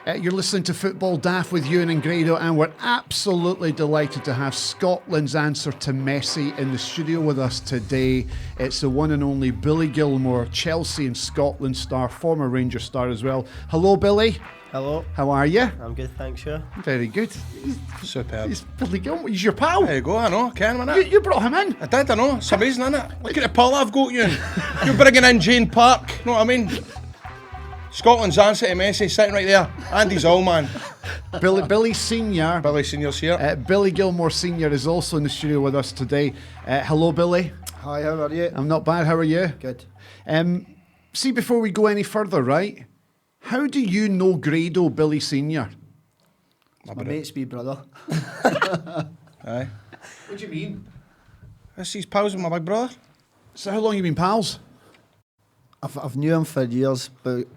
You're listening to Football Daft with Ewan and Grado, and we're absolutely delighted to have Scotland's answer to Messi in the studio with us today. It's the one and only Billy Gilmour, Chelsea and Scotland star, former Rangers star as well. Hello, Billy. Hello. How are you? I'm good, thanks, yeah. Very good. Superb. He's Billy Gilmour. He's your pal. There you go, I know, Ken, innit? You brought him in. I did, I know. It's amazing, innit? Look at the pal I've got, you. You're bringing in Jane Park, know what I mean? Scotland's answer to Messi sitting right there. Andy's all man. Billy Senior. Billy Senior's here. Billy Gilmour Senior is also in the studio with us today. Hello, Billy. Hi, how are you? I'm not bad. How are you? Good. See, before we go any further, right? How do you know Grado, Billy Senior? My mate's wee brother. Aye. What do you mean? This is pals with my big brother. So how long you been pals? I've knew him for years, but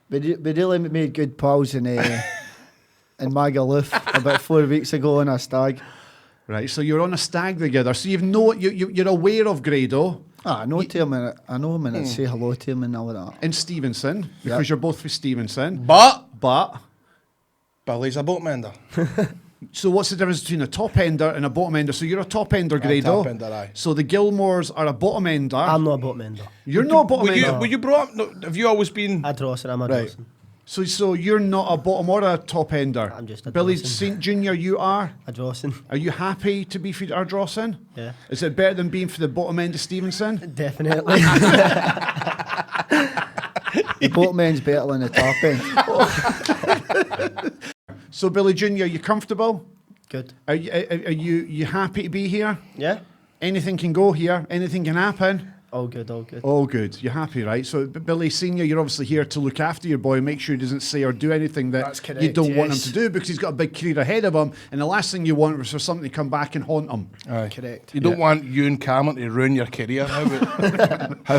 we really made good pals in Magaluf about 4 weeks ago on a stag. Right, so you're on a stag together. So you're aware of Grado. I know him and I say hello to him and all that. In Stevenson, because Yep. you're both from Stevenson. But Billy's a boat mender. So what's the difference between a top ender and a bottom ender? So you're a top ender, Grado. top ender, aye. So the Gilmours are a bottom ender. I'm not a bottom ender. You're not a bottom ender. Were you brought up? No, have you always been? A Dawson, I'm a Right. Dawson. So you're not a bottom or a top ender. I'm just a Billy Dawson. St Junior, you are. A Dawson. Are you happy to be for Ardrossan? Yeah. Is it better than being for the bottom end of Stevenson? Definitely. The boatman's better than the top end. So Billy Junior, you comfortable? Good. Are you happy to be here? Yeah? Anything can go here. Anything can happen. All good, all good. All good. You're happy, right? So Billy Senior, you're obviously here to look after your boy, make sure he doesn't say or do anything that That's correct, you don't want him yes. to do, because he's got a big career ahead of him, and the last thing you want is for something to come back and haunt him. Aye. Correct. You don't want you and Cameron to ruin your career. How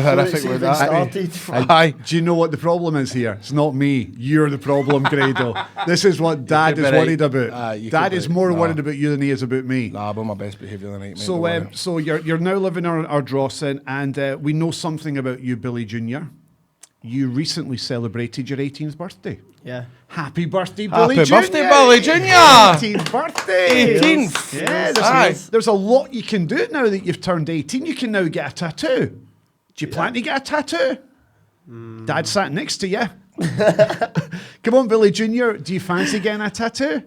horrific would that started. Aye. Do you know what the problem is here? It's not me. You're the problem, Grado. This is what Dad could is be right. worried about. Aye, you Dad could is be. more Nah. worried about you than he is about me. Nah, I'm on my best behaviour the night, mate. don't worry. So you're now living in Ardrossan, and we know something about you, Billy Junior. You recently celebrated your 18th birthday. Yeah. Happy birthday, Billy Happy Junior! birthday, Billy Junior! 18th birthday! 18th. Yeah, Aye. there's a lot you can do now that you've turned 18. You can now get a tattoo. Do you plan to get a tattoo? Dad sat next to you. Come on, Billy Junior. Do you fancy getting a tattoo?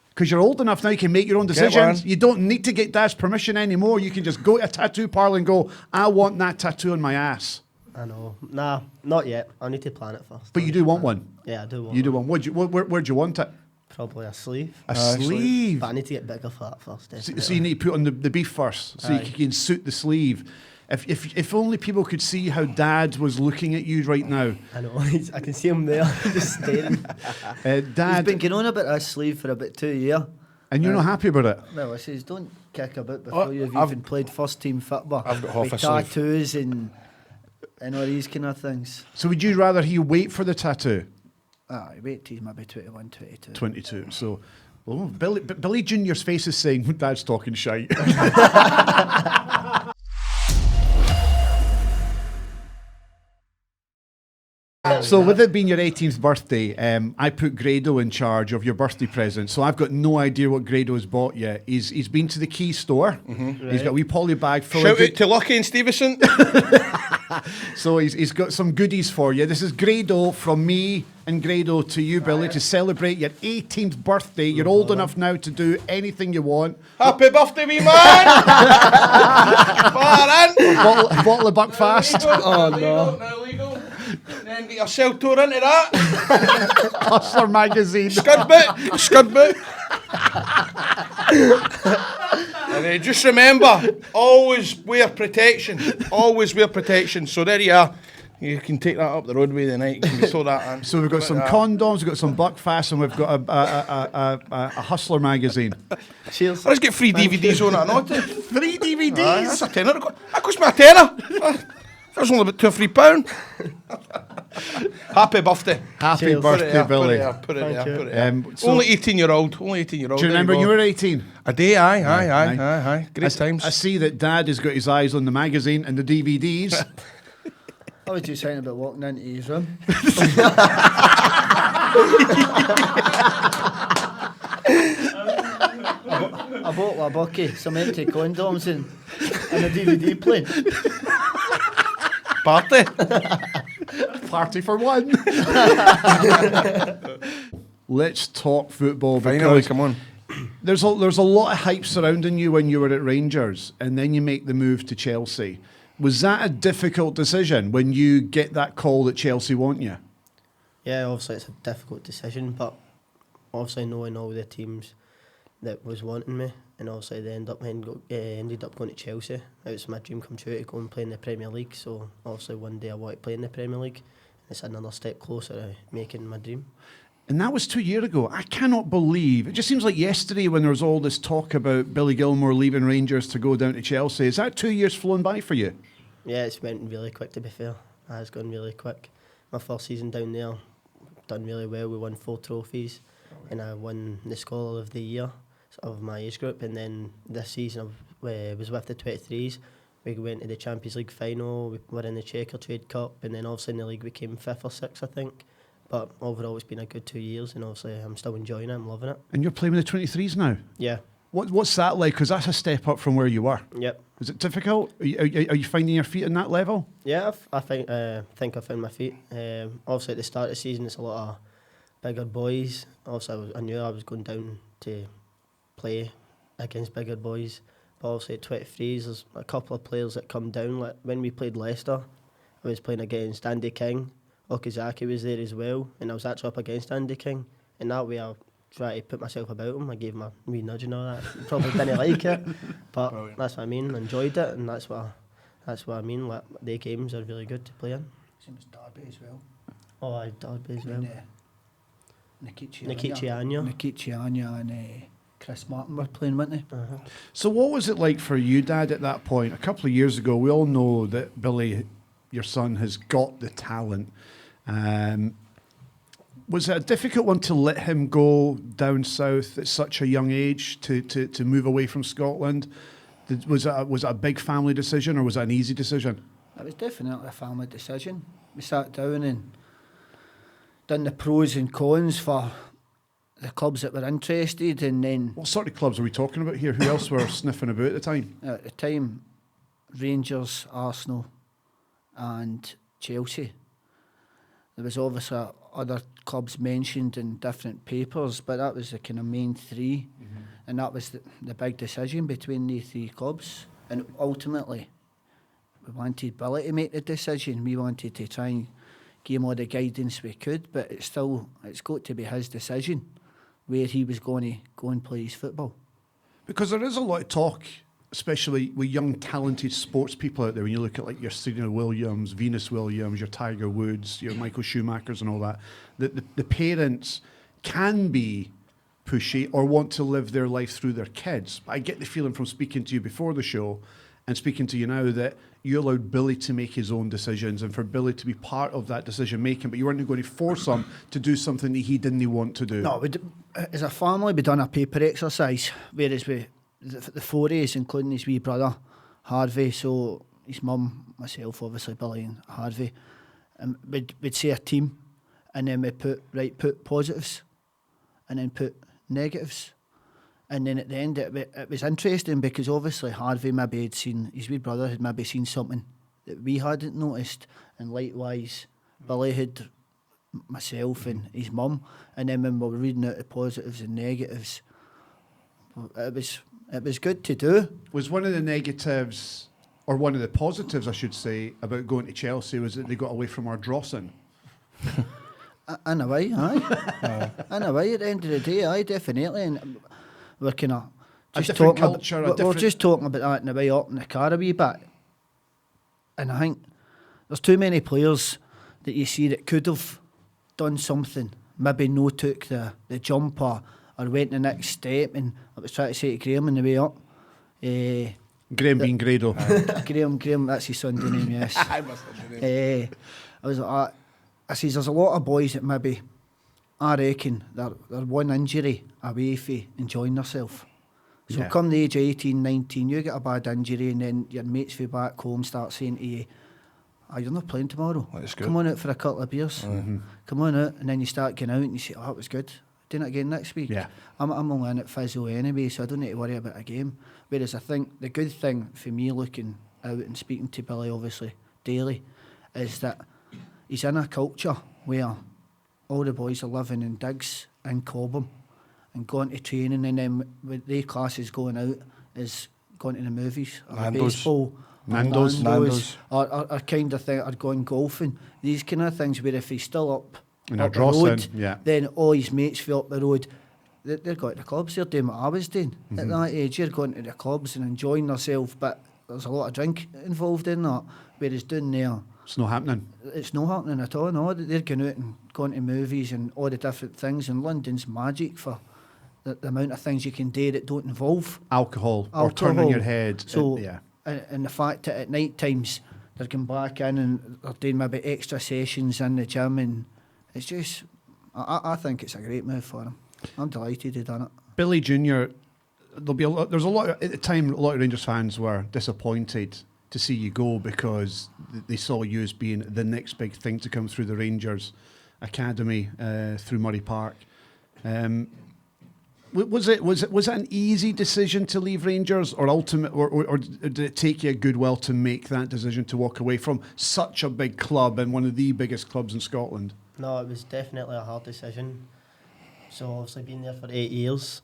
Because you're old enough now, you can make your own decisions. one. You don't need to get Dad's permission anymore. You can just go to a tattoo parlour and go, I want that tattoo on my ass. I know. Nah, not yet. I need to plan it first. But you do want one. Yeah, I do want You do want. Where'd you want it? Probably a sleeve. A sleeve. But I need to get bigger for that first. So you need to put on the beef first, so Aye. you can suit the sleeve. If only people could see how Dad was looking at you right now. I know. I can see him there, just staring. He's Dad, been going on about this sleeve for about 2 years. and you're not happy about it. Well, I says, don't kick about before Oh, you've I've- even played first team football. I've got half with a sleeve. tattoos and all these kind of things. So would you rather he wait for the tattoo? Wait till he's maybe 21, 22. 22. So, well, Billy Junior's face is saying, Dad's talking shite. So with it being your 18th birthday, I put Grado in charge of your birthday present. So I've got no idea what Grado's bought yet. He's been to the Key store. He's got a wee poly bag full Shout of out to Lucky and Stevenson. So he's got some goodies for you. This is Grado from me and Grado to you, Billy, to celebrate your 18th birthday. You're old enough now to do anything you want. Happy birthday, wee man! Far in. A bottle of Buckfast. Oh, no. Now legal. Then get yourself tore into that. Hustler magazine. Scud boot. And just remember, always wear protection. Always wear protection. So there you are. You can take that up the roadway the night. You can throw that in. So we've got some condoms, we've got some Buckfast, and we've got a Hustler magazine. Cheers. Let's get free DVDs on it, not 3 DVDs. That's a tenner. That cost me a tenner. That was only about £2 or £3. Happy birthday. Happy Cheers. birthday, Billy. Put it Thank you. there. So- Only 18-year-old. Do you remember when you were 18? A day, aye. Great times. I see that Dad has got his eyes on the magazine and the DVDs. I was just saying about walking into his room. I bought a bucket, some empty condoms and a DVD player. Party. Party for one. Let's talk football. Finally, because come on. There's a lot of hype surrounding you when you were at Rangers, and then you make the move to Chelsea. Was that a difficult decision when you get that call that Chelsea want you? Yeah, obviously it's a difficult decision, but obviously knowing all the teams that was wanting me, and obviously they ended up going to Chelsea. It was my dream come true to go and play in the Premier League, so obviously one day I want to play in the Premier League. It's another step closer to making my dream. And that was 2 years ago. I cannot believe, it just seems like yesterday when there was all this talk about Billy Gilmour leaving Rangers to go down to Chelsea. Is that 2 years flown by for you? Yeah, it's went really quick, to be fair. It's gone really quick. My first season down there, done really well. We won 4 trophies, and I won the Scholar of the Year of my age group. And then this season I was with the 23s. We went to the Champions League final. We were in the Checker Trade Cup, and then obviously in the league we came 5th or 6th, I think. But overall it's been a good 2 years, and obviously I'm still enjoying it. I'm loving it. And you're playing with the 23s now? Yeah. What's that like? Because that's a step up from where you were. Yep. Is it difficult? Are you finding your feet in that level? Yeah, I think I found my feet. Obviously at the start of the season it's a lot of bigger boys. Also I knew I was going down to play against bigger boys. But obviously at 23s there's a couple of players that come down. Like when we played Leicester, I was playing against Andy King. Okazaki was there as well, and I was actually up against Andy King. And that way I tried to put myself about him. I gave him a wee nudge and all that. He probably didn't like it, but Brilliant. that's what I mean. I enjoyed it, and that's what I mean. Like, the games are really good to play in. Same as Derby as well. Oh, I Derby as well. And, Nikichi Anya. and Chris Martin were playing, weren't they? Uh-huh. So what was it like for you, Dad, at that point? A couple of years ago, we all know that Billy, your son, has got the talent. Was it a difficult one to let him go down south at such a young age to move away from Scotland? Was it a big family decision, or was it an easy decision? It was definitely a family decision. We sat down and done the pros and cons for the clubs that were interested, and then What sort of clubs are we talking about here? Who else were sniffing about at the time? at the time, Rangers, Arsenal and Chelsea. There was obviously other clubs mentioned in different papers, but that was the kind of main three, and that was the big decision between the 3 clubs. And ultimately, we wanted Billy to make the decision. We wanted to try and give him all the guidance we could, but it's got to be his decision where he was going to go and play his football. Because there is a lot of talk, especially with young, talented sports people out there, when you look at like your Serena Williams, Venus Williams, your Tiger Woods, your Michael Schumachers and all that, the parents can be pushy or want to live their life through their kids. But I get the feeling from speaking to you before the show and speaking to you now that you allowed Billy to make his own decisions and for Billy to be part of that decision making, but you weren't going to force him to do something that he didn't want to do. No, as a family, we done a paper exercise, whereas the 4As, including his wee brother, Harvey, so his mum, myself, obviously, Billy and Harvey, we'd say a team, and then we'd put positives, and then put negatives. And then at the end, it was interesting because obviously Harvey maybe had seen, his wee brother had maybe seen something that we hadn't noticed, and likewise, Billy had, myself and his mum, and then when we were reading out the positives and negatives, it was good to do. Was one of the negatives, or one of the positives, I should say, about going to Chelsea was that they got away from Ardrossan? In a way, aye. In a way, at the end of the day, aye, definitely. And we're kind of just different talking culture, about, we're just talking about that in the way up in the car a wee bit. And I think there's too many players that you see that could have done something, maybe no took the jump or went the next step. And I was trying to say to Graham on the way up. Graham being Grado. Graham, that's his Sunday name, yes. I must have been there. I was like, I says, there's a lot of boys that maybe, I reckon, they're one injury away from enjoying themselves. So Yeah. come the age of 18, 19, you get a bad injury and then your mates from back home start saying to you, you're not playing tomorrow. That's good. Come on out for a couple of beers. Come on out, and then you start getting out and you say, oh, that was good. Doing it again next week. Yeah. I'm only in at physio anyway, so I don't need to worry about a game. Whereas I think the good thing for me looking out and speaking to Billy, obviously, daily, is that he's in a culture where all the boys are living in digs in Cobham and going to training, and then with their classes going out is going to the movies or Nando's. baseball. Nando's. Or kind of thing, or going golfing. These kind of things where if he's still up In the Ardrossan, road, yeah. then all his mates feel up the road. They're going to the clubs. They're doing what I was doing at that age. You're going to the clubs and enjoying yourself, but there's a lot of drink involved in that. Whereas down there, It's not happening. it's not happening at all. No, they're going out and going to movies and all the different things. And London's magic for the amount of things you can do that don't involve Alcohol or turning your head. So, yeah. and the fact that at night times they're going back in and they're doing maybe extra sessions in the gym, and it's just, I think it's a great move for them. I'm delighted they've done it. Billy Jr., there's a lot, at the time, a lot of Rangers fans were disappointed to see you go because they saw you as being the next big thing to come through the Rangers academy through Murray Park. Was it an easy decision to leave Rangers, or or did it take you a good while to make that decision to walk away from such a big club and one of the biggest clubs in Scotland? No, it was definitely a hard decision. So obviously been there for 8 years,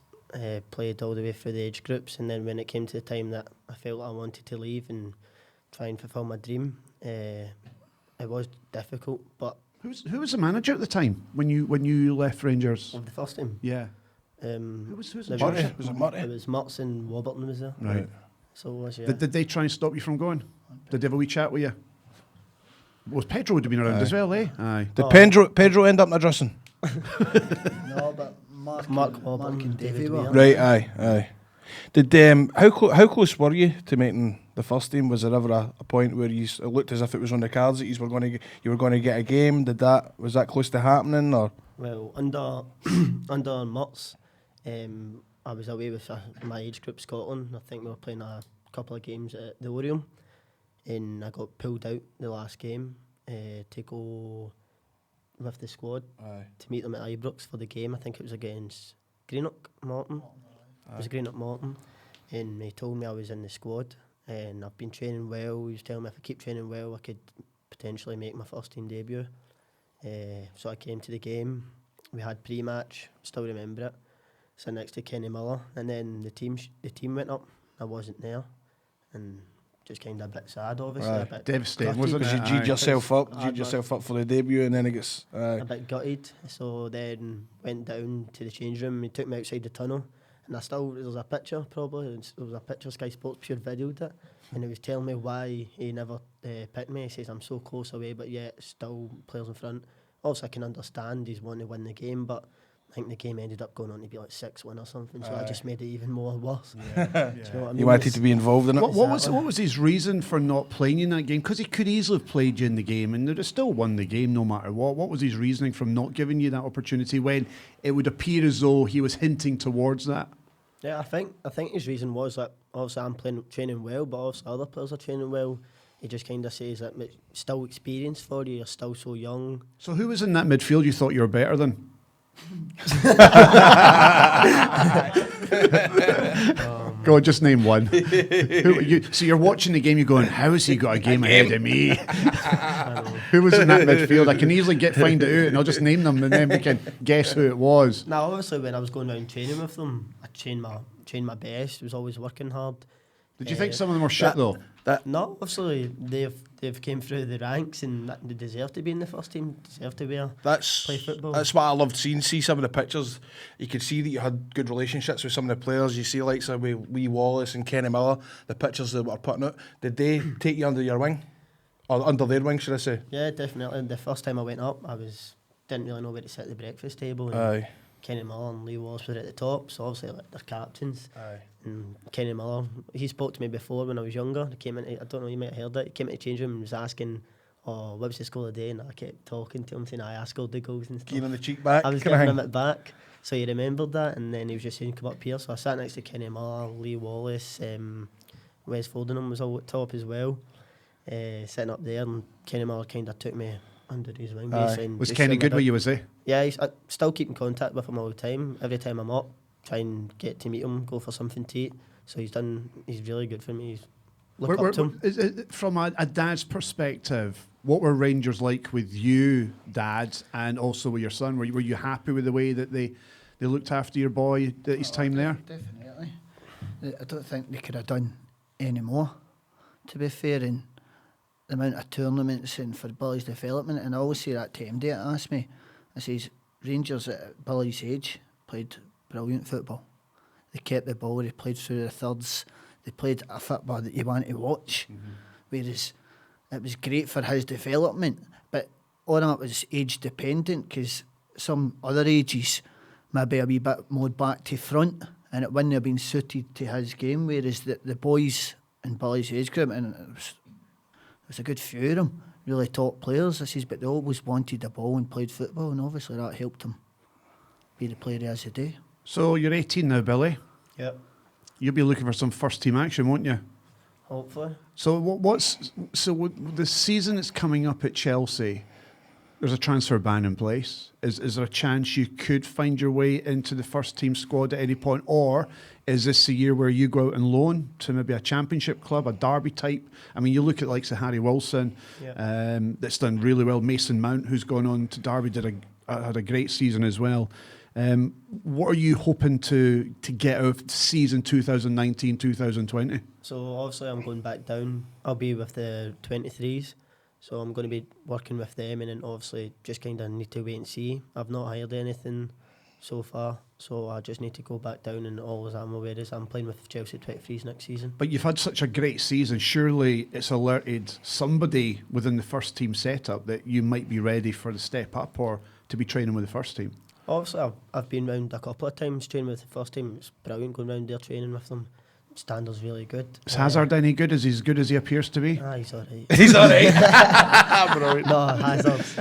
played all the way through the age groups, and then when it came to the time that I felt I wanted to leave and try and fulfil my dream, it was difficult. But Who was the manager at the time when you left Rangers? of the first team, Yeah. who was the Murray? manager? Was it Murray? It was Mutts and Warburton was there. Right. So it was, yeah. Did they try and stop you from going? Did they have a wee chat with you? Well, Pedro would have been around as well, eh? Aye. Did Pedro end up in a dressing? No, but Mark Warburton, and Davy David were. Weir. Right, aye. Did how close were you to making the first team? Was there ever a point where it looked as if it was on the cards that you were going to get a game? Was that close to happening, or? Well, under Mutts, I was away with my age group, Scotland. I think we were playing a couple of games at the Oriole, and I got pulled out the last game to go with the squad to meet them at Ibrox for the game. I think it was against Greenock Morton. It was Greenock Morton, and he told me I was in the squad, and I've been training well. He was telling me if I keep training well, I could potentially make my first team debut. So I came to the game. We had pre-match, still remember it. So next to Kenny Miller, and then the team went up. I wasn't there, and just kind of a bit sad, obviously. A bit Devastating, gutted. wasn't it? Because you G'd yourself up for the debut, and then it gets. A bit gutted. So then went down to the change room. He took me outside the tunnel, and there's a picture probably. There was a picture. Sky Sports pure videoed it, and he was telling me why he never picked me. He says I'm so close away, but yet still players in front. Also, I can understand he's wanting to win the game, but I think the game ended up going on to be like 6-1 or something. So I just made it even more worse. Do you know what I mean? You wanted to be involved in it. What was his reason for not playing you in that game? Because he could easily have played you in the game and they'd have still won the game no matter what. What was his reasoning from not giving you that opportunity when it would appear as though he was hinting towards that? Yeah, I think his reason was that obviously I'm training well, but obviously other players are training well. He just kind of says that it's still experience for you. You're still so young. So who was in that midfield you thought you were better than? Go on, just name one. So you're watching the game, you're going, how has he got a game ahead of me? Who was in that midfield? I can easily find it out and I'll just name them and then we can guess who it was. Now, obviously, when I was going around training with them, I trained my best. Was always working hard. Did you think some of them were shit though? No, obviously they've came through the ranks and they deserve to be in the first team. Deserve to play football. That's what I loved seeing. See some of the pictures. You could see that you had good relationships with some of the players. You see like with Wee Wallace and Kenny Miller. The pictures that were putting out. Did they take you under your wing, or under their wing, should I say? Yeah, definitely. The first time I went up, didn't really know where to sit at the breakfast table. And Aye. Kenny Miller and Lee Wallace were at the top, so obviously like, they're captains. Aye. And Kenny Miller, he spoke to me before when I was younger. He came in, I don't know, you might have heard it. He came into the change room and was asking, what was the score of the day? And I kept talking to him, saying, I scored the goals and stuff. Keen on the cheek back. I was giving him it back. So he remembered that, and then he was just saying, come up here. So I sat next to Kenny Miller, Lee Wallace, Wes Fordingham was all at top as well. sitting up there, and Kenny Miller kind of took me under his wing. Was Kenny good with you, was he? Yeah, I still keep in contact with him all the time. Every time I'm up, try and get to meet him, go for something to eat. So he's really good for me. Look up to him. From a dad's perspective, what were Rangers like with you, Dad, and also with your son? Were you happy with the way that they looked after your boy at his time there? Definitely. I don't think they could have done any more, to be fair, in the amount of tournaments and for Billy's development. And I always say that to MD, asked me, I says, Rangers at Billy's age played brilliant football. They kept the ball, they played through the thirds, they played a football that you want to watch, whereas it was great for his development, but all of it was age dependent, because some other ages maybe a wee bit more back to front, and it wouldn't have been suited to his game, whereas the boys in Billy's age group, and it was a good few of them, really top players, I says, but they always wanted the ball and played football, and obviously that helped him be the player he is today. So you're 18 now, Billy. Yep. You'll be looking for some first team action, won't you? Hopefully. So the season that's coming up at Chelsea, there's a transfer ban in place. Is there a chance you could find your way into the first team squad at any point, or is this the year where you go out and loan to maybe a championship club, a derby type? I mean, you look at like Harry Wilson, that's done really well. Mason Mount, who's gone on to Derby, had a great season as well. What are you hoping to get out of season 2019-2020? So obviously I'm going back down. I'll be with the 23s. So I'm going to be working with them, and then obviously just kind of need to wait and see. I've not hired anything so far, so I just need to go back down, and all I'm aware is I'm playing with Chelsea 23s next season. But you've had such a great season, surely it's alerted somebody within the first team setup that you might be ready for the step up or to be training with the first team. Obviously I've been round a couple of times training with the first team. It's brilliant going round there training with them. Standard's really good. Is Hazard any good? Is he as good as he appears to be? He's alright. He's alright. No, Hazard's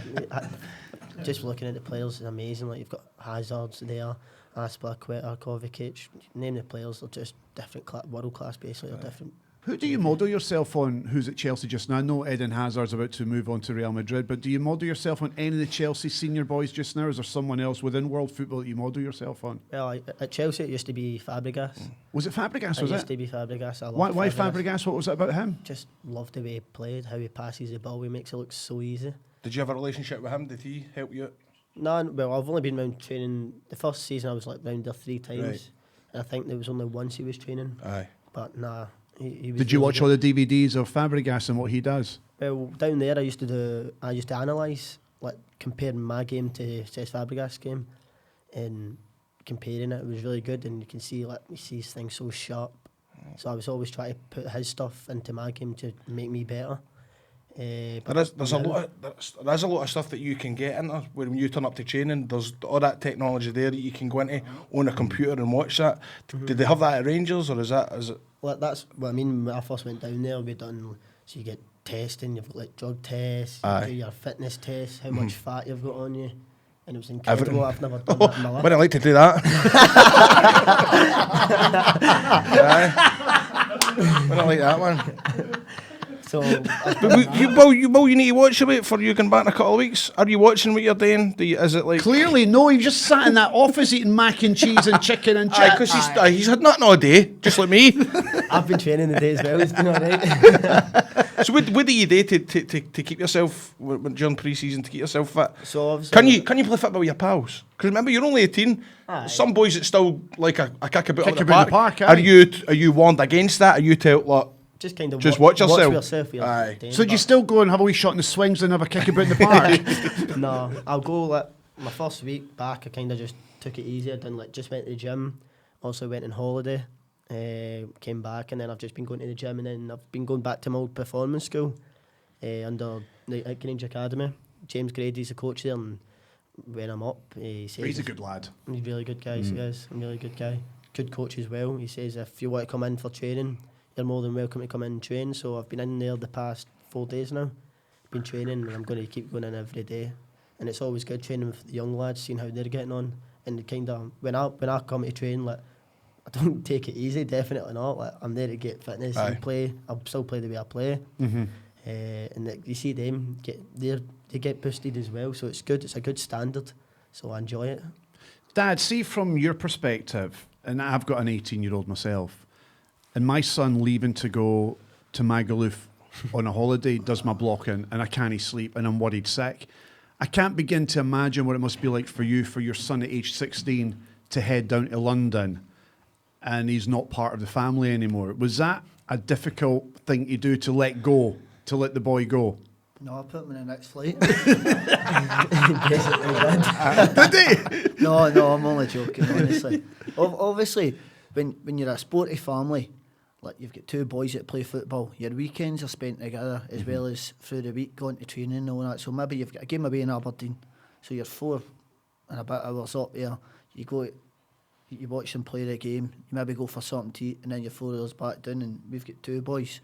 just looking at the players is amazing. Like, you've got Hazards there, Aspilicueta, Kovacic. Name the players, they're just different world class basically. They're different. Who do you model yourself on who's at Chelsea just now? I know Eden Hazard's about to move on to Real Madrid, but do you model yourself on any of the Chelsea senior boys just now? Or is there someone else within world football that you model yourself on? Well, at Chelsea it used to be Fabregas. Was it Fabregas, was it? It used to be Fabregas. I Why Fabregas? What was it about him? Just loved the way he played, how he passes the ball, he makes it look so easy. Did you have a relationship with him? Did he help you? No, well, I've only been round training. The first season I was like round there 3 times. Right. And I think there was only once he was training. Aye. But nah. He was Did you really watch good. all the DVDs of Fabregas and what he does? Well, down there I used to analyse, like comparing my game to Cesc Fabregas' game, and comparing it was really good. And you can see he sees things so sharp. So I was always trying to put his stuff into my game to make me better. There's a lot of stuff that you can get into when you turn up to training. There's all that technology there that you can go into on a computer and watch that. Did they have that at Rangers, or is it? Well, that's what I mean. When I first went down there, we done, so you get testing. You've got like drug tests, you do your fitness tests, how much fat you've got on you, and it was incredible. I've never done that in my life. Wouldn't like to do that. Wouldn't like that one. So, you need to watch it for you going back in a couple of weeks. Are you watching what you're doing? Is it like Clearly, no. He just sat in that office eating mac and cheese and chicken and chips. because he's had nothing all day, just like me. I've been training the day as well. It's been alright. So what do you do to keep yourself during pre-season to keep yourself fit? So obviously, Can you play football with your pals? Because remember, you're only 18. Aye. Some boys that still like a kick about in the about in park. the park, aye. Are you warned against that? Are you told just kind of watch yourself? Watch Aye. So do you still go and have a wee shot in the swings and have a kick about in the park? No, I'll go like my first week back. I kind of just took it easy. I done just went to the gym. Also went on holiday. Came back, and then I've just been going to the gym, and then I've been going back to my old performance school under the Grange Academy. James Grady's the coach there, and when I'm up, he says He's a good lad. He's a really good guy. He is a really good guy. Good coach as well. He says if you want to come in for training, you're more than welcome to come in and train. So I've been in there the past 4 days now. Been training, and I'm going to keep going in every day. And it's always good training with the young lads, seeing how they're getting on. And kind of when I come to train, like, I don't take it easy, definitely not. Like, I'm there to get fitness and play. I'll still play the way I play. and you see them they get boosted as well. So it's good. It's a good standard. So I enjoy it. Dad, see from your perspective, and I've got an 18-year-old myself, and my son leaving to go to Magaluf on a holiday does my blocking, and I can't sleep, and I'm worried sick. I can't begin to imagine what it must be like for you, for your son at age 16, to head down to London, and he's not part of the family anymore. Was that a difficult thing to do, to let go, to let the boy go? No, I put him in the next flight. Did he? No, I'm only joking, honestly. Obviously, when you're a sporty family, like you've got 2 boys that play football, your weekends are spent together as well as through the week going to training and all that. So maybe you've got a game away in Aberdeen, so you're 4 and a bit hours up there. You watch them play the game, you maybe go for something to eat, and then you're 4 hours back down, and we've got 2 boys.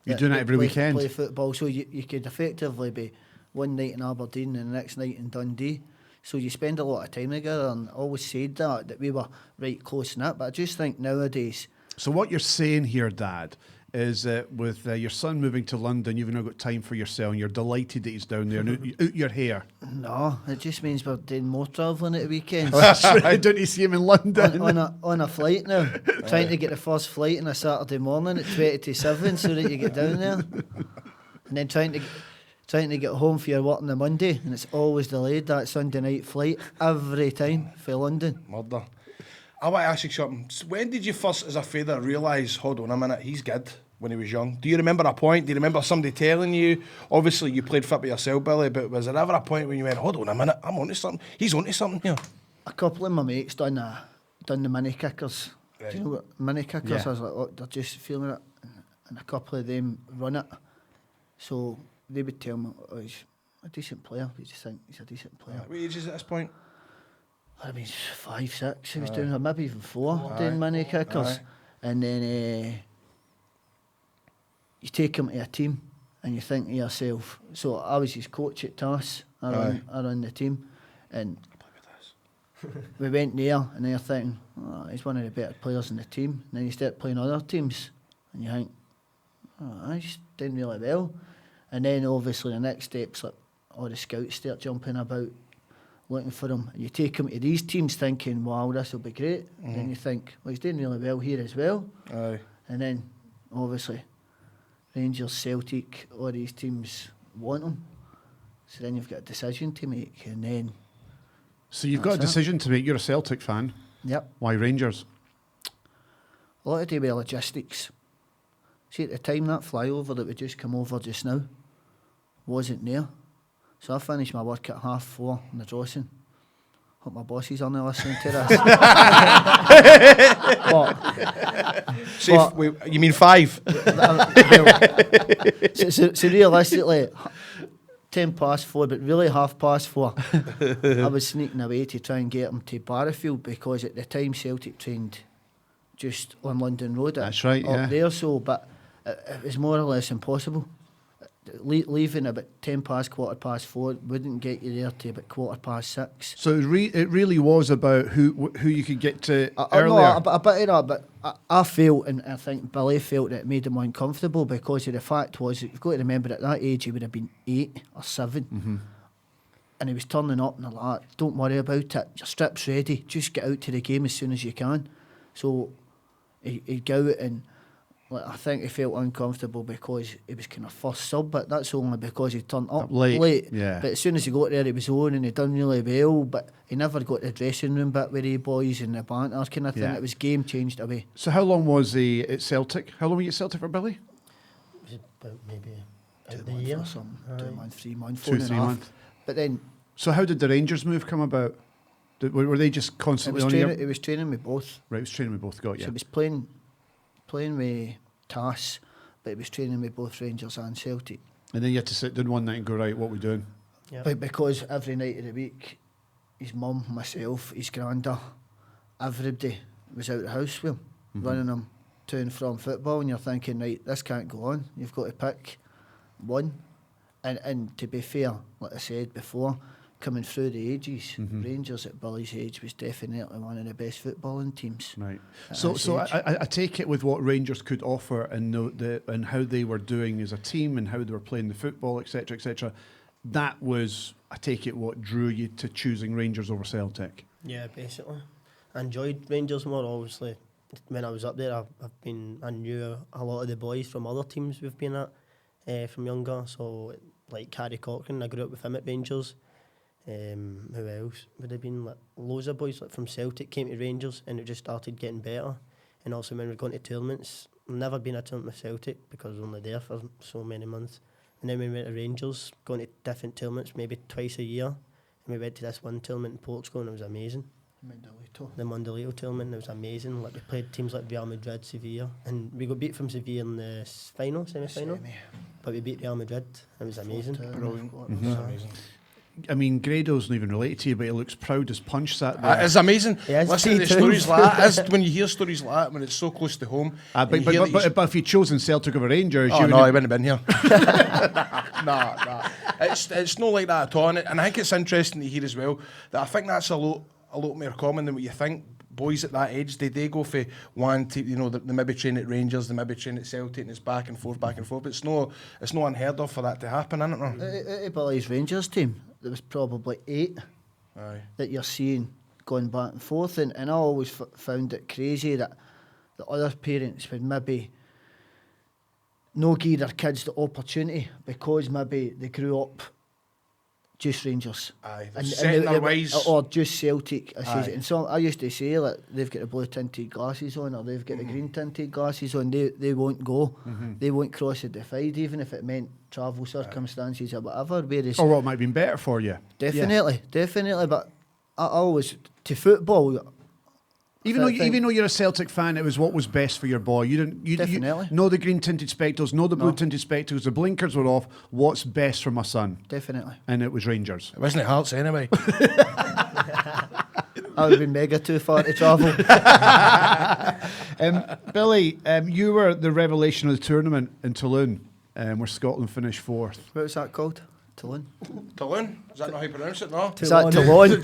You're doing it every weekend? Play football, so you could effectively be one night in Aberdeen and the next night in Dundee. So you spend a lot of time together, and I always said that we were right close in that. But I just think nowadays... So what you're saying here, Dad, is that with your son moving to London, you've now got time for yourself, and you're delighted that he's down there, and out your hair. No, it just means we're doing more travelling at the weekends. That's right. Don't you see him in London? on a flight now, trying to get the first flight on a Saturday morning at 20 to 7 so that you get down there, and then trying to get home for your work on the Monday, and it's always delayed, that Sunday night flight every time for London. Murder. I want to ask you something. When did you first, as a father, realise, hold on a minute, he's good, when he was young? Do you remember a point? Do you remember somebody telling you? Obviously, you played football yourself, Billy, but was there ever a point when you went, hold on a minute, I'm onto something? He's onto something here. A couple of my mates done the mini kickers. Right. Do you know what mini kickers? Yeah. I was like, oh, they're just feeling it, and a couple of them run it. So they would tell me, oh, he's a decent player. We just think he's a decent player. What age is it at this point? I mean, 5, 6. He was doing, or maybe even 4, doing mini kickers. Aye. And then you take him to a team, and you think to yourself. So I was his coach at TAS. I run the team, and we went there, and they're thinking, oh, he's one of the better players in the team. And then you start playing other teams, and you think, oh, he's doing really well. And then obviously the next step's like all the scouts start jumping about, looking for him. And you take him to these teams thinking, wow, this will be great. And then you think, well, he's doing really well here as well. Aye. And then obviously Rangers, Celtic, all these teams want him. So then you've got a decision to make, and then... So you've got a decision to make. You're a Celtic fan. Yep. Why Rangers? A lot to do with logistics. See, at the time, that flyover that we just come over just now wasn't there. So I finished my work at 4:30 on the Dawson. Hope my bosses aren't listening to You mean 5? So realistically, 4:10, but really 4:30, I was sneaking away to try and get them to Barrowfield, because at the time Celtic trained just on London Road. That's right, up yeah. there, so, but it was more or less impossible. Leaving about 4:10 wouldn't get you there to about 6:15. So it really was about who you could get to No, earlier. a bit of that, but I felt, and I think Billy felt, that it made him uncomfortable, because of the fact was, you've got to remember at that age he would have been 8 or 7, and he was turning up and they're like, don't worry about it, your strip's ready, just get out to the game as soon as you can. So he'd go out, and like, I think he felt uncomfortable because he was kind of first sub, but that's only because he turned up late. Yeah. But as soon as he got there, he was on, and he done really well, but he never got the dressing room bit with the boys and the banter kind of thing. Yeah. It was game changed away. So how long was he at Celtic? How long were you at Celtic for, Billy? It was about maybe 2 out the months year. or something. 2 months, 3 months, 2, 4 and a 3 half. months. But then So how did the Rangers move come about? Were they just it constantly was on training. It was training with both. Right, it was training we both got, So yeah. he was playing with TAS, but he was training with both Rangers and Celtic. And then you had to sit down one night and go, right, what are we doing? Yep. But because every night of the week, his mum, myself, his granda, everybody was out of the house with him, running him to and from football, and you're thinking, right, this can't go on. You've got to pick one. And to be fair, like I said before, coming through the ages, Rangers at Billy's age was definitely one of the best footballing teams. Right. at So his so age. I take it with what Rangers could offer and and how they were doing as a team and how they were playing the football, etc., etc. That was, I take it, what drew you to choosing Rangers over Celtic. Yeah, basically. I enjoyed Rangers more, obviously. When I was up there, I knew a lot of the boys from other teams we've been at from younger. So, like Carrie Cochran, I grew up with him at Rangers. Who else would have been? Like, loads of boys like from Celtic came to Rangers, and it just started getting better. And also when we're going to tournaments, I've never been a tournament with Celtic because I was only there for so many months. And then when we went to Rangers, going to different tournaments, maybe twice a year. And we went to this one tournament in Portugal, and it was amazing. The Mundialito tournament, it was amazing. Like, we played teams like Real Madrid, Sevilla, and we got beat from Sevilla in the semi-final. But we beat Real Madrid. It was amazing. Brilliant. It was amazing. I mean, Grado's not even related to you, but he looks proud as punch sat there. It's amazing. Yeah, it's Listen to the T2. stories like that. When you hear stories like that, when it's so close to home. But and you hear that he's- if you'd chosen Celtic over Rangers, Oh you no, would I wouldn't have been here. Nah. It's not like that at all, and I think it's interesting to hear as well that I think that's a lot more common than what you think. Boys at that age, they go for one team, you know, they maybe train at Rangers, they maybe train at Celtic, and it's back and forth. But it's no unheard of for that to happen, isn't it? At Billy's Rangers team, there was probably 8 Aye. that you're seeing going back and forth, and I always found it crazy that the other parents would maybe no give their kids the opportunity because maybe they grew up just Rangers. Aye, they're set in their ways. Or just Celtic. Aye. And so I used to say, like, they've got the blue tinted glasses on or they've got the green tinted glasses on, they won't go. They won't cross the divide, even if it meant travel circumstances or whatever. Whereas or what might have been better for you. definitely, but I always, to football, Even though you're a Celtic fan, it was what was best for your boy. You Definitely. know the green tinted spectacles, know the blue tinted spectacles. The blinkers were off. What's best for my son? definitely. And it was Rangers. It wasn't Hearts anyway. I would have been mega too far to travel. Billy, you were the revelation of the tournament in Toulon, where Scotland finished 4th. What was that called? Toulon? Toulon? Is that not how you pronounce it? No. Is that Toulon?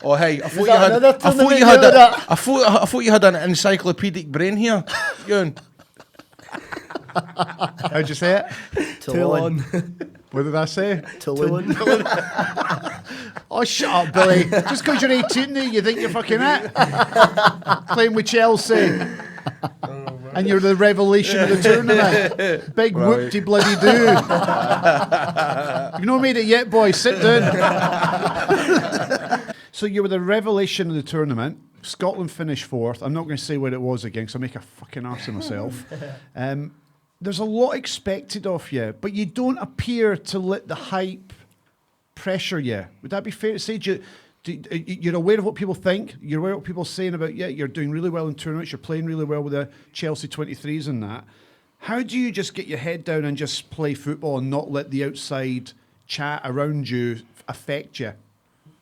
Oh hey, I thought that another tournament you were at? I thought you had an encyclopedic brain here. Ewan. How'd you say it? Toulon. What did I say? Toulon. Oh, shut up, Billy. Just because you're 18 now, you think you're fucking it? Playing with Chelsea. And you're the revelation of the tournament. Big whoop-de bloody do. You've not made it yet, boys. Sit down. So you were the revelation of the tournament. Scotland finished 4th. I'm not going to say what it was again, because I'll make a fucking arse of myself. There's a lot expected of you, but you don't appear to let the hype pressure you. Would that be fair to say? You're aware of what people think. You're aware of what people are saying about you. You're doing really well in tournaments. You're playing really well with the Chelsea 23s and that. How do you just get your head down and just play football and not let the outside chat around you affect you?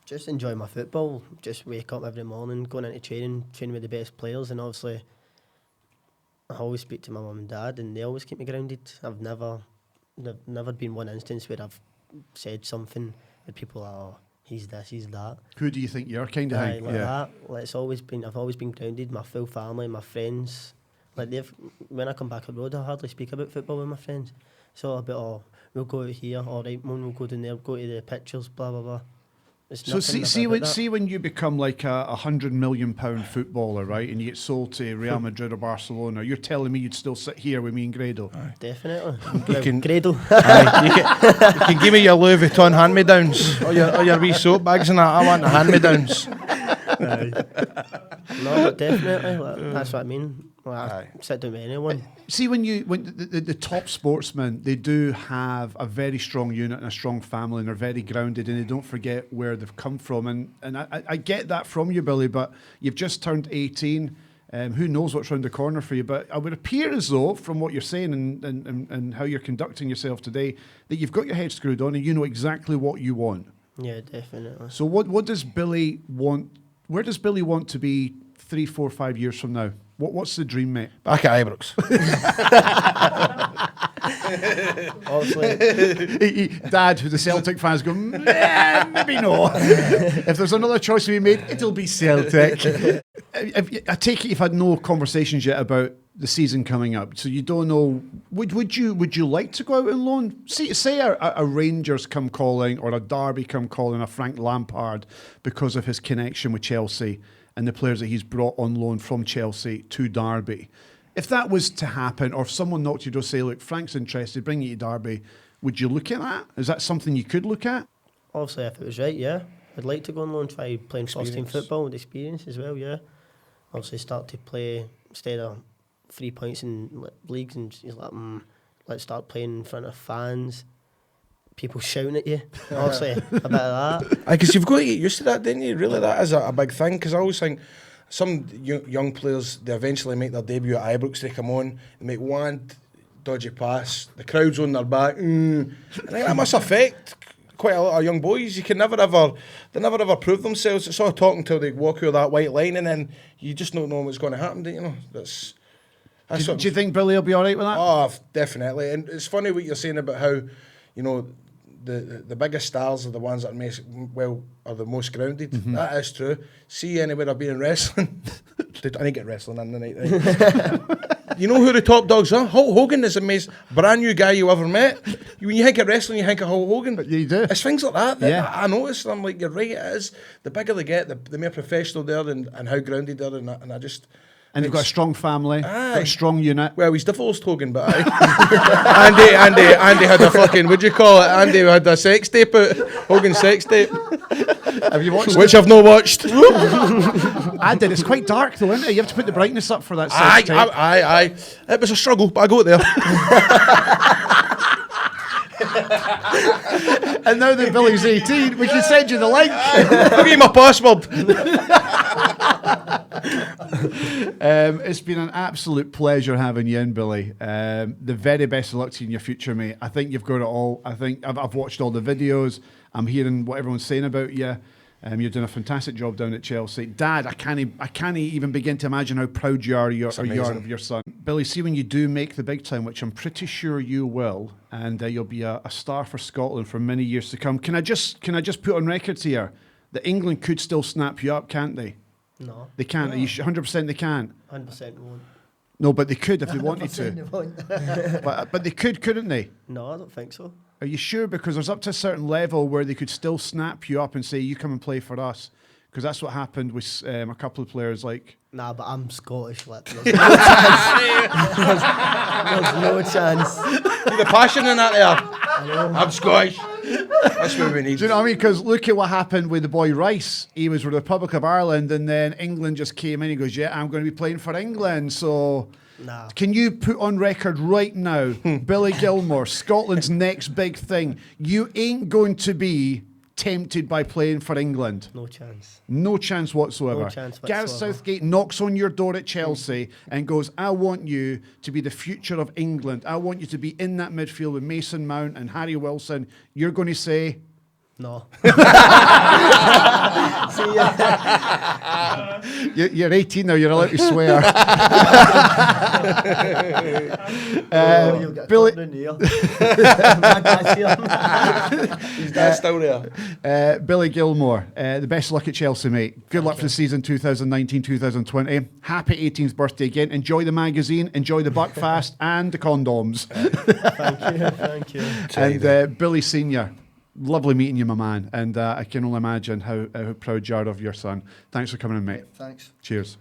Just enjoy my football. Just wake up every morning, going into training with the best players, and obviously I always speak to my mum and dad, and they always keep me grounded. I've never been one instance where I've said something where people are, oh, he's this, he's that. Who do you think you're kind of Aye, thing? like that. Like, I've always been grounded. My full family, my friends. Like, when I come back abroad, I hardly speak about football with my friends. It's all about, oh, we'll go out here, all right, Mum, we'll go down there, go to the pictures, blah blah blah. It's So nothing see about when you become like a £100 million footballer, right, and you get sold to Real Madrid or Barcelona, you're telling me you'd still sit here with me and Grado? that. Definitely. You can- Grado. Aye, you can give me your Louis Vuitton hand-me-downs or your wee soap bags and that. I want the hand-me-downs. No, but definitely. Like, that's what I mean. Like, I sit down with anyone. See, when the top sportsmen, they do have a very strong unit and a strong family, and they're very grounded, and they don't forget where they've come from. And I get that from you, Billy, but you've just turned 18. Who knows what's round the corner for you? But it would appear as though, from what you're saying and how you're conducting yourself today, that you've got your head screwed on and you know exactly what you want. Yeah, definitely. So what does Billy want? Where does Billy want to be 3, 4, 5 years from now? What's the dream, mate? Back at Ibrox. Obviously, Dad, who the Celtic fans go, maybe no. If there's another choice to be made, it'll be Celtic. I take it you've had no conversations yet about the season coming up, so you don't know. Would you like to go out on loan? Say a Rangers come calling, or a Derby come calling, a Frank Lampard, because of his connection with Chelsea and the players that he's brought on loan from Chelsea to Derby. If that was to happen, or if someone knocked you to say, look, Frank's interested, bring you to Derby, would you look at that? Is that something you could look at? obviously, if it was right, yeah. I'd like to go on loan, try playing first team football with experience as well, yeah. Obviously, start to play instead of 3 points in leagues, and he's like, let's start playing in front of fans, people shouting at you. Obviously, a bit of that. Because you've got to get used to that, didn't you? Really, that is a big thing. Because I always think some young players, they eventually make their debut at Ibrox, they come on, they make one dodgy pass, the crowd's on their back, and I think that must affect quite a lot of young boys. They never ever prove themselves. It's all talking till they walk over that white line, and then you just don't know what's going to happen, do you know? Do you think Billy will be all right with that? Oh, definitely. And it's funny what you're saying about how, you know, the biggest stars are the ones that are the most grounded. Mm-hmm. That is true. See anywhere I've been in wrestling. I didn't get wrestling in the night. Right? You know who the top dogs are? Hulk Hogan is the most brand new guy you ever met. When you think of wrestling, you think of Hulk Hogan. But you do. It's things like that I noticed. I'm like, you're right, it is. The bigger they get, the more professional they are and how grounded they are. And I just... And they've got a strong family, got a strong unit. Well, he's divorced Hogan, but Andy had a fucking, what'd you call it? Andy had a sex tape out, Hogan's sex tape. Have you watched Which I've not watched. I did. It's quite dark though, isn't it? You have to put the brightness up for that sex tape. Aye. It was a struggle, but I got there. And now that Billy's 18, we can send you the link. I'll give you my password. It's been an absolute pleasure having you in, Billy. The very best of luck to you in your future, mate. I think you've got it all. I think I've watched all the videos. I'm hearing what everyone's saying about you. You're doing a fantastic job down at Chelsea. Dad, I can't even begin to imagine how proud you are of your son. Billy, see when you do make the big time, which I'm pretty sure you will, and you'll be a star for Scotland for many years to come. Can I just put on record here that England could still snap you up, can't they? No. They can't. No. Are you 100% they can't? 100% won't. No, but they could if they wanted to. They won't. But they could, couldn't they? No, I don't think so. Are you sure? Because there's up to a certain level where they could still snap you up and say, you come and play for us. Because that's what happened with a couple of players like... Nah, but I'm Scottish. Like, there's no chance. There's no chance. See the passion in that there? I'm Scottish. That's what we need. Do you know what I mean? Because look at what happened with the boy Rice. He was with the Republic of Ireland, and then England just came in. He goes, yeah, I'm going to be playing for England. So... Nah. Can you put on record right now, Billy Gilmour, Scotland's next big thing, you ain't going to be tempted by playing for England? No chance. No chance whatsoever. No chance Gareth whatsoever. Southgate knocks on your door at Chelsea and goes, I want you to be the future of England. I want you to be in that midfield with Mason Mount and Harry Wilson. You're going to say... No. You're 18 now, you're allowed to swear. Billy, His dad's still there. Billy Gilmour, the best of luck at Chelsea, mate. Good luck for the season 2019-2020. Happy 18th birthday again. Enjoy the magazine, enjoy the Buckfast and the condoms. Thank you. And Billy Senior, lovely meeting you, my man. And I can only imagine how proud you are of your son. Thanks for coming in, mate. Thanks. Cheers.